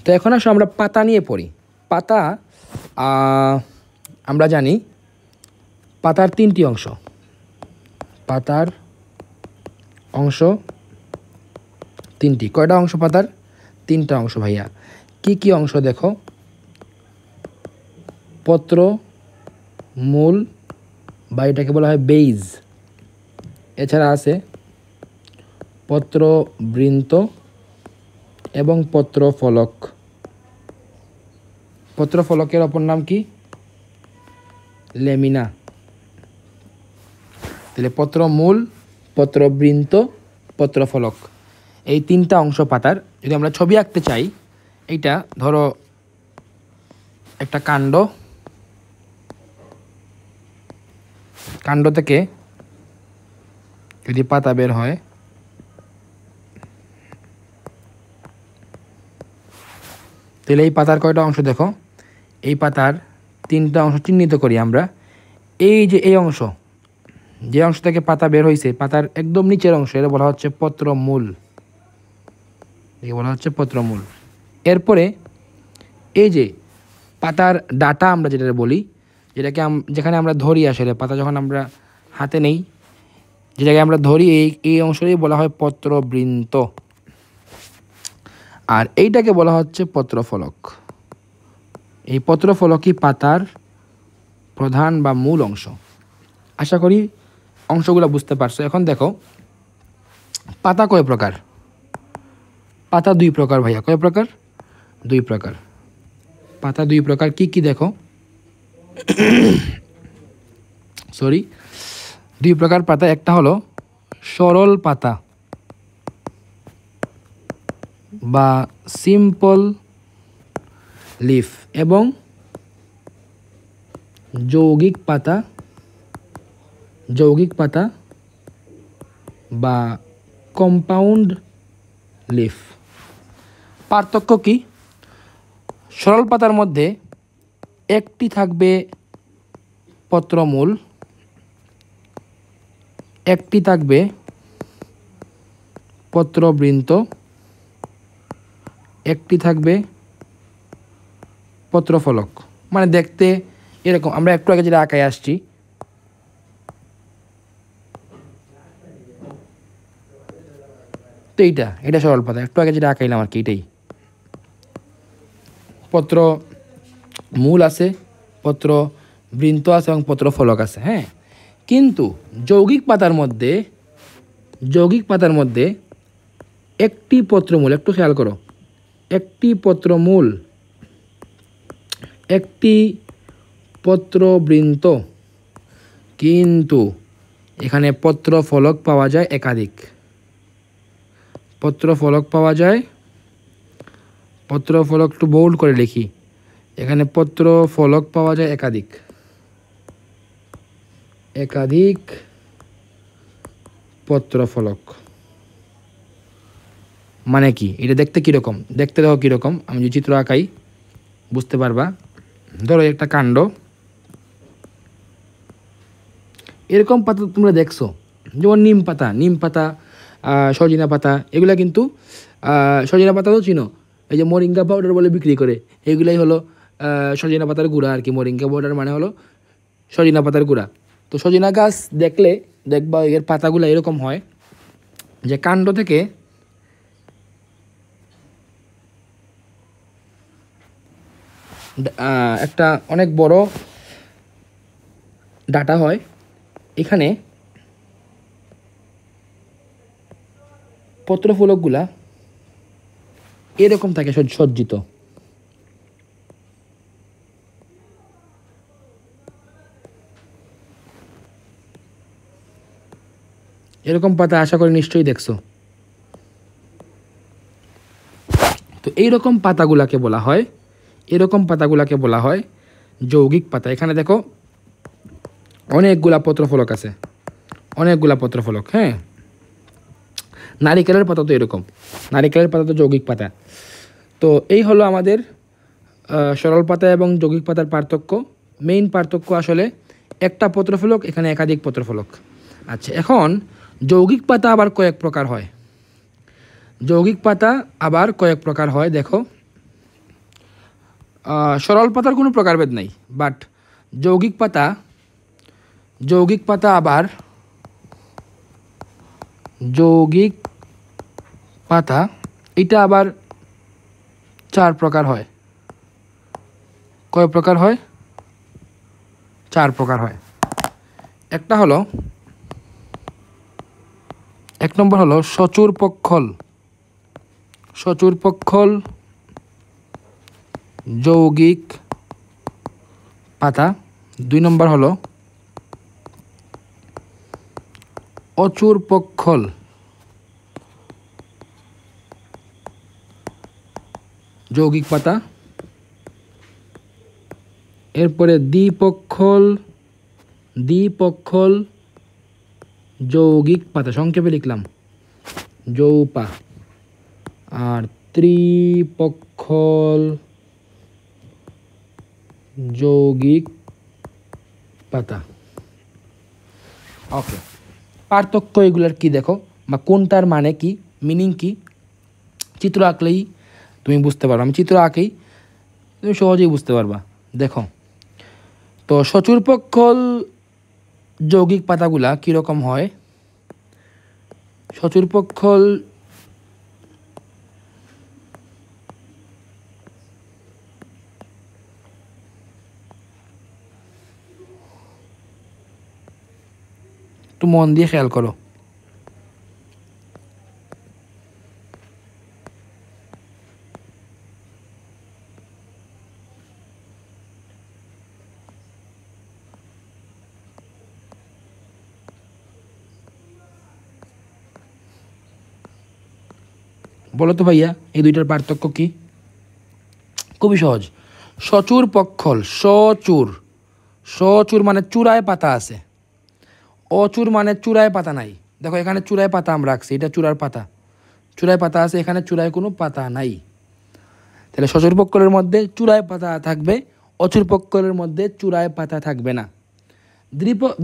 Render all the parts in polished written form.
তো এখন আসলে আমরা পাতা নিয়ে পড়ি। পাতা আমরা জানি পাতার তিনটি অংশ। পাতার অংশ তিনটি। কয়টা অংশ পাতার? তিনটা অংশ ভাইয়া। কি কি অংশ দেখো? পত্র, মূল বা এটাকে বলা হয় বেইজ। এছাড়া আছে পত্র বৃন্ত এবং পত্র ফলক। পত্র ফলকের অপর নাম কি? লেমিনা। তাহলে পত্র মূল, পত্র বৃন্ত, পত্র ফলক, এই তিনটা অংশ পাতার। যদি আমরা ছবি আঁকতে চাই, এইটা ধরো একটা কাণ্ড, কাণ্ড থেকে যদি পাতা বের হয়, তাহলে এই পাতার কয়টা অংশ দেখো? এই পাতার তিনটা অংশ চিহ্নিত করি আমরা। এই যে এই অংশ, যে অংশ থেকে পাতা বের হয়েছে, পাতার একদম নিচের অংশ, এটা বলা হচ্ছে পত্র মূল। একে বলা হচ্ছে পত্র মূল। এরপরে এই যে পাতার ডাটা আমরা যেটা বলি, যেটাকে যেখানে আমরা ধরি, আসলে পাতা যখন আমরা হাতে নেই, যে জায়গায় আমরা ধরি, এই অংশটাই বলা হয় পত্র বৃন্ত। আর এইটাকে বলা হচ্ছে পত্র ফলক। এই পত্র ফলকই পাতার প্রধান বা মূল অংশ। আশা করি অংশগুলো বুঝতে পারছো। এখন দেখো পাতা কয় প্রকার? পাতা দুই প্রকার ভাইয়া। কয় প্রকার? দুই প্রকার। পাতা দুই প্রকার। কি কি দেখো? সরি, দুই প্রকার পাতা। একটা হলো সরল পাতা বা সিম্পল লিফ, এবং যৌগিক পাতা, যৌগিক পাতা বা কম্পাউন্ড লিফ। পার্থক্য কি? সরল পাতার মধ্যে একটি থাকবে পত্রমূল, একটি থাকবে পত্রবৃন্ত, একটি থাকবে পত্রফলক। মানে দেখতে এরকম। আমরা একটু আগে যেটা আঁকায় আসছি, তো এটা সরল পাতা। একটু আগে যেটা আঁকাইলাম আর কি, এটাই। পত্র মূল আছে, পত্র বৃন্ত আছে এবং পত্র ফলক আছে। হ্যাঁ, কিন্তু যৌগিক পাতার মধ্যে একটি পত্রমূল, একটু খেয়াল করো, একটি পত্রমূল, একটি পত্রবৃন্ত, কিন্তু এখানে পত্র ফলক পাওয়া যায় একাধিক। পত্র ফলক পাওয়া যায়, পত্র ফলক একটু বোল্ড করে লিখি, এখানে পত্র ফলক পাওয়া যায় একাধিক, একাধিক পত্র ফলক। মানে কি? এটা দেখতে কীরকম? দেখতে দেখো কীরকম, আমি যে চিত্র আঁকাই বুঝতে পারবা। ধরো একটা কাণ্ড, এরকম পাতা তোমরা দেখছো, যেমন নিম পাতা, সজিনা পাতা। এগুলা কিন্তু সজিনা পাতা তো চিনো, এই যে মোরিঙ্গা পাউডার বলে বিক্রি করে, এগুলাই হলো সজিনা পাতার গুঁড়া আর কি। মোরিঙ্গা পাউডার মানে হলো সজিনা পাতার গুঁড়া। তো সজিনা গাছ দেখলে দেখবা এর পাতাগুলো এরকম হয় যে কাণ্ড থেকে একটা অনেক বড় ডাটা হয়, এখানে পত্রফলকগুলা এরকম থাকে সজ্জিত। এরকম পাতা আশা করি নিশ্চয়ই দেখছো। তো এইরকম পাতাগুলাকে বলা হয়, এরকম পাতাগুলাকে বলা হয় যৌগিক পাতা। এখানে দেখো অনেকগুলা পত্রফলক আছে, অনেকগুলা পত্রফলক। হ্যাঁ, নারিকেলের পাতা তো এরকম, নারিকেলের পাতা তো যৌগিক পাতা। তো এই হলো আমাদের সরল পাতা এবং যৌগিক পাতার পার্থক্য। মেইন পার্থক্য আসলে একটা পত্রফলক, এখানে একাধিক পত্রফলক। আচ্ছা, এখন যৌগিক পাতা আবার কয়েক প্রকার হয়। যৌগিক পাতা আবার কয়েক প্রকার হয়। দেখো, সরল পাতার কোনো প্রকারভেদ নাই, বাট যৌগিক পাতা আবার যৌগিক পাতা এটা আবার 4 প্রকার হয়। কয় প্রকার হয়? 4 প্রকার হয়। একটা হলো, 1 নম্বর হলো সচূর পক্ষল যৌগিক পাতা। 2 নম্বর হলো অচূর পক্ষল যৌগিক পাতা। এরপরে দ্বিপক্ষল যৌগিক পাতা, সংক্ষেপে লিখলাম যৌপা। আর ত্রিপক্ষল যৌগিক পাতা। ওকে, পার্থক্য এগুলোর কি দেখো, বা কোনটার মানে কি, মিনিং কি, চিত্র আঁকলেই তুমি বুঝতে পারবে। আমি চিত্র আঁকেই, তুমি সহজেই বুঝতে পারবা। দেখো তো সচূর পক্ষল যৌগিক পাতাগুলা কীরকম হয়? সচূর পক্ষল একটু মন দিয়ে খেয়াল করো। বলো তো ভাইয়া, এই দুইটার পার্থক্য কি? খুবই সহজ। সচূর পক্ষল, সচূর মানে চূড়ায় পাতা আছে, অচূর মানে চূড়ায় পাতা নাই। দেখো এখানে চূড়ায় পাতা আমরা রাখছি, এটা চূড়ার পাতা, চূড়ায় পাতা আছে, এখানে চূড়ায় কোনো পাতা নাই। তাহলে সচূর পক্ষলের মধ্যে চূড়ায় পাতা থাকবে, অচূর পক্ষলের মধ্যে চূড়ায় পাতা থাকবে না।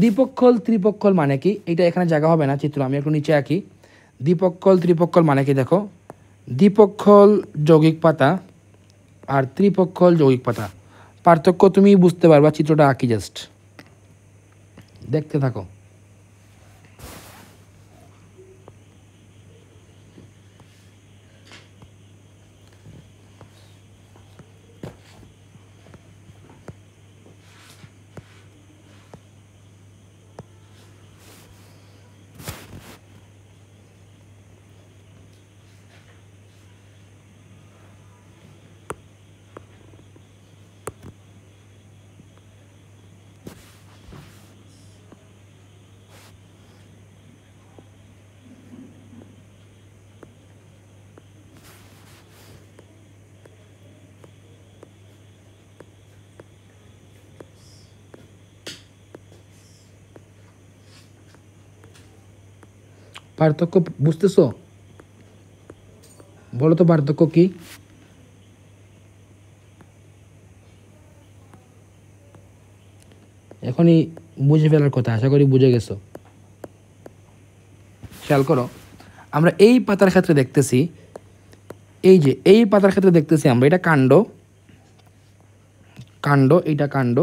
দ্বিপক্ষল ত্রিপক্ষল মানে কি? এটা এখানে জায়গা হবে না, চিত্র আমি একটু নিচে আঁকি। দ্বিপক্ষল ত্রিপক্ষল মানে কি দেখো, দ্বিপক্ষল যৌগিক পাতা আর ত্রিপক্ষল যৌগিক পাতা পার্থক্য তুমি বুঝতে পারবা, চিত্রটা আঁকি, জাস্ট দেখতে থাকো। পার্থক্য বুঝতেছো? বলো তো পার্থক্য কি? এখনই বুঝে ফেলার কথা, আশা করি বুঝে গেছো। খেয়াল করো, আমরা এই পাতার ক্ষেত্রে দেখতেছি, এই যে এই পাতার ক্ষেত্রে দেখতেছি আমরা, এটা কাণ্ড, এটা কাণ্ড।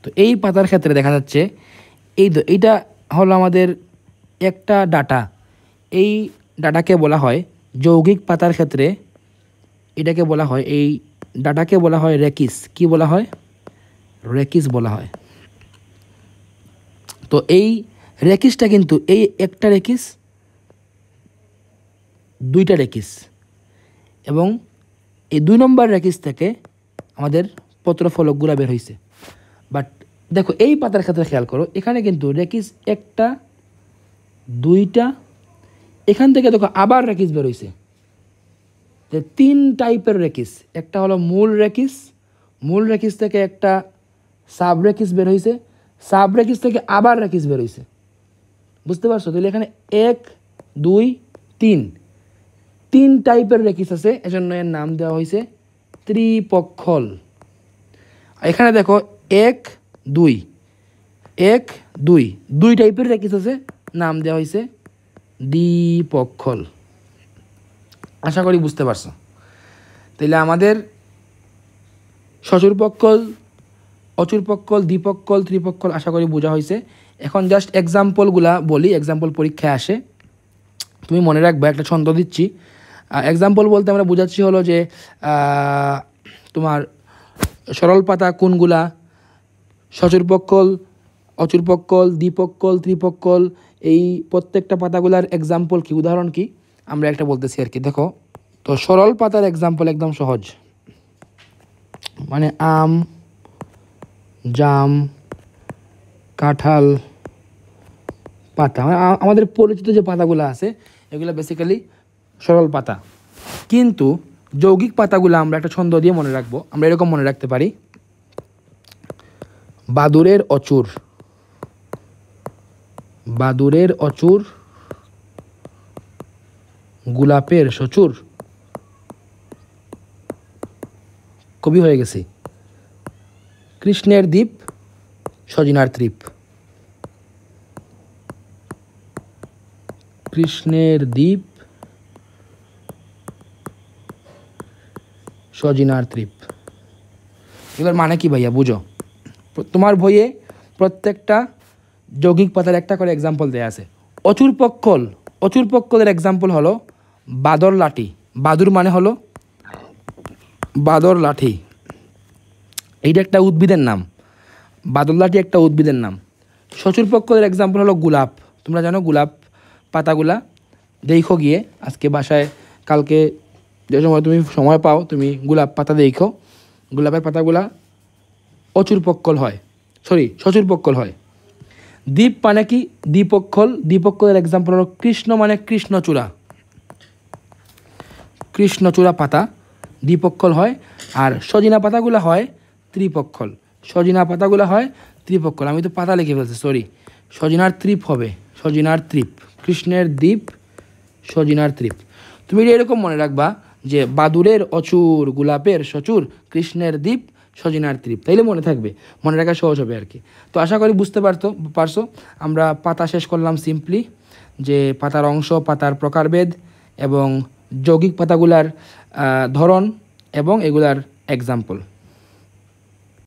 তো এই পাতার ক্ষেত্রে দেখা যাচ্ছে এইটা হলো আমাদের একটা ডাটা। এই ডাটাকে বলা হয় যৌগিক পাতার ক্ষেত্রে, এটাকে বলা হয়, এই ডাটাকে বলা হয় রেকিস। কি বলা হয়? রেকিস বলা হয়। তো এই রেকিসটা কিন্তু, এই একটা রেকিস, দুইটা রেকিস, এবং এই 2 নম্বর রেকিস থেকে আমাদের পত্রফলকগুলো বের হয়েছে। বাট দেখো এই পাতার ক্ষেত্রে খেয়াল করো, এখানে কিন্তু রেকিস একটা, দুইটা, এখান থেকে দেখো আবার রেকিস বের হয়েছে। 3 টাইপের রেকিস। একটা হলো মূল রেকিস থেকে একটা সাব রেকিস বের হয়েছে, সাব রেকিস থেকে আবার রেকিস বের হয়েছে। বুঝতে পারছো? তাহলে এখানে 1, 2, 3 টাইপের রেকিস আছে, এজন্য এর নাম দেওয়া হয়েছে ত্রিপক্ষল। এখানে দেখো 1, 2 2 টাইপের রেকিস আছে, নাম দেওয়া হয়েছে দ্বিপক্ষল। আশা করি বুঝতে পারছো। তাহলে আমাদের সচুরপক্কল, অচুরপক্কল, দ্বিপক্কল, ত্রিপক্কল আশা করি বোঝা হয়েছে। এখন জাস্ট এক্সাম্পলগুলা বলি, এক্সাম্পল পরীক্ষায় আসে, তুমি মনে রাখবে। একটা ছন্দ দিচ্ছি। এক্সাম্পল বলতে আমরা বোঝাচ্ছি হলো যে তোমার সরল পাতা কোনগুলা, সচুরপক্কল, অচুরপক্কল, দ্বিপক্কল, ত্রিপক্কল, এই প্রত্যেকটা পাতাগুলার এক্সাম্পল কি, উদাহরণ কি, আমরা একটা বলতেছি আর কি। দেখো, তো সরল পাতার এক্সাম্পল একদম সহজ, মানে আম, জাম, কাঁঠাল পাতা, মানে আমাদের পরিচিত যে পাতাগুলো আছে এগুলো বেসিক্যালি সরল পাতা। কিন্তু যৌগিক পাতাগুলো আমরা একটা ছন্দ দিয়ে মনে রাখবো। আমরা এরকম মনে রাখতে পারি, বাদুড়ের অচুর, বাদুড়ের অচুর, গোলাপের সচুর, কবি হয়ে গেছি, কৃষ্ণের দ্বীপ, সজিনার ত্রিপ, কৃষ্ণের দ্বীপ, সজিনার ত্রিপ। এগুলোর মানে কি ভাইয়া বুঝো? তোমার বইয়ে প্রত্যেকটা যৌগিক পাতার একটা করে এক্সাম্পল দেয়া আছে। অচুরপক্কল, অচুরপক্কলের এক্সাম্পল হলো বাদর লাঠি। বাদুর মানে হলো বাদর লাঠি, এইটা একটা উদ্ভিদের নাম। বাদর লাঠি একটা উদ্ভিদের নাম। সচুরপক্কলের এক্সাম্পল হলো গোলাপ। তোমরা জানো গোলাপ পাতাগুলা, দেখো গিয়ে আজকে বাসায়, কালকে যে সময় তুমি সময় পাও তুমি গোলাপ পাতা দেখো। গোলাপের পাতাগুলা অচুরপক্কল হয়, সচুরপক্কল হয়। দ্বীপ মানে কি, দ্বিপক্কল। দ্বিপক্কলের এক্সাম্পল হলো কৃষ্ণ মানে কৃষ্ণচূড়া, কৃষ্ণচূড়া পাতা দ্বিপক্কল হয়। আর সজিনা পাতাগুলো হয় ত্রিপক্কল, সজিনা পাতাগুলো হয় ত্রিপক্কল। আমি তো পাতা লিখে ফেলছি, সরি, সজিনার ত্রিপ হবে, সজিনার ত্রিপ, কৃষ্ণের দ্বীপ, সজিনার ত্রিপ। তুমি এরকম মনে রাখবা যে বাদুড়ের অচুর, গোলাপের সচুর, কৃষ্ণের দ্বীপ, সজিনার ত্রিপ, তাইলে মনে থাকবে, মনে রাখা সহজ হবে আর কি। তো আশা করি বুঝতে পারছো। আমরা পাতা শেষ করলাম সিম্পলি, যে পাতার অংশ, পাতার প্রকারভেদ এবং যৌগিক পাতাগুলার ধরন এবং এগুলার এক্সাম্পল।